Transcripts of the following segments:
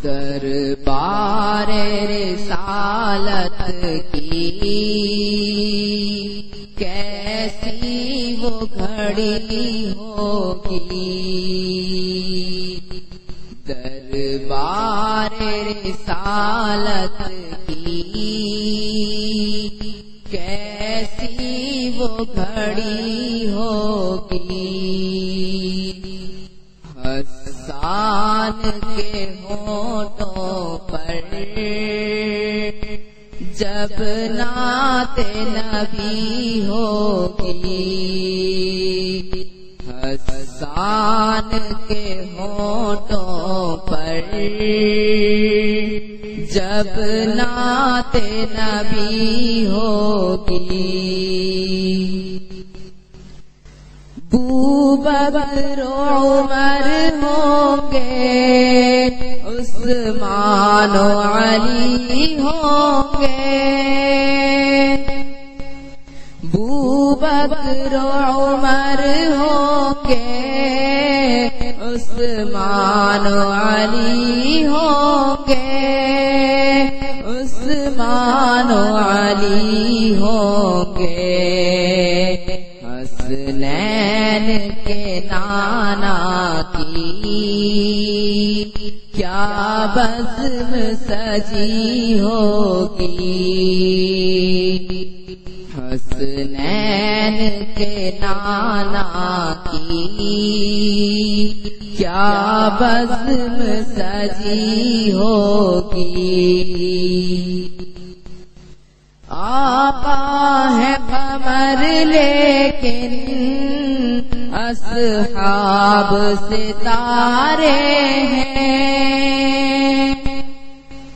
دربار رسالت کی کیسی وہ گھڑی ہوگی، دربار رسالت کی کیسی وہ گھڑی ہوگی، حسان کے ہونٹوں پر جب نعت نبی ہوگی، حسان کے ہونٹوں پر جب نعت نبی ہوگی، ابوبکر عمر ہوں گے، عثمان و علی ہوں گے، ابوبکر عمر ہوں گے، عثمان و علی ہوں گے، عثمان و علی ہوں گے، حسنین کے نانا کی کیا بزم سجی ہوگی، حسنین کے نانا کی کیا بزم سجی ہوگی، آقا ہے قمر لیکن اصحاب ستارے ہیں،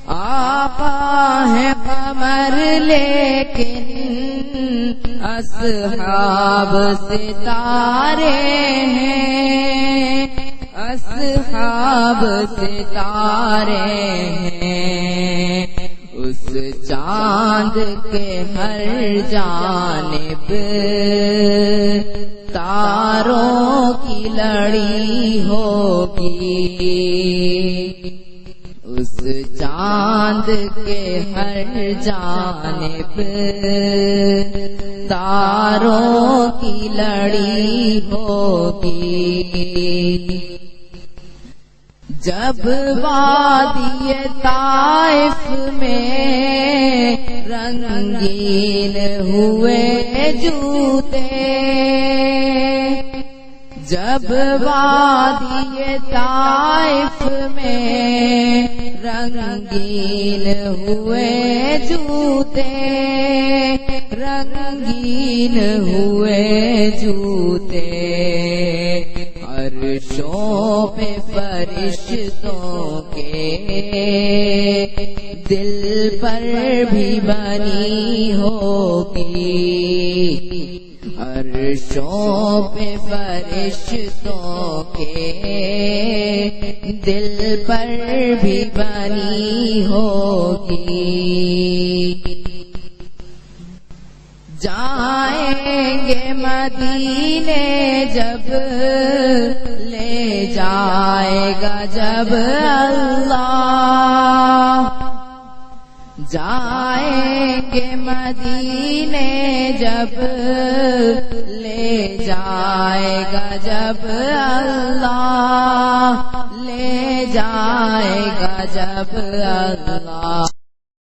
آقا ہے قمر لیکن اصحاب ستارے ہیں، اصحاب ستارے ہیں، اس چاند کے ہر جانب تاروں کی لڑی ہوگی، اس چاند کے ہر جانب تاروں کی لڑی ہوگی، جب وادی طائف میں رنگین ہوئے جوتے، جب وادی طائف میں رنگین ہوئے جوتے، رنگین ہوئے جوتے، عرشوں پہ فرشتوں کے دل پر بھی بنی ہوگی، عرشوں پہ فرشتوں کے دل پر بھی بنی ہوگی، جائیں گے مدینے جب لے جائے گا جب اللہ، جائیں گے مدینے جب لے جائے گا جب اللہ، لے جائے گا جب اللہ۔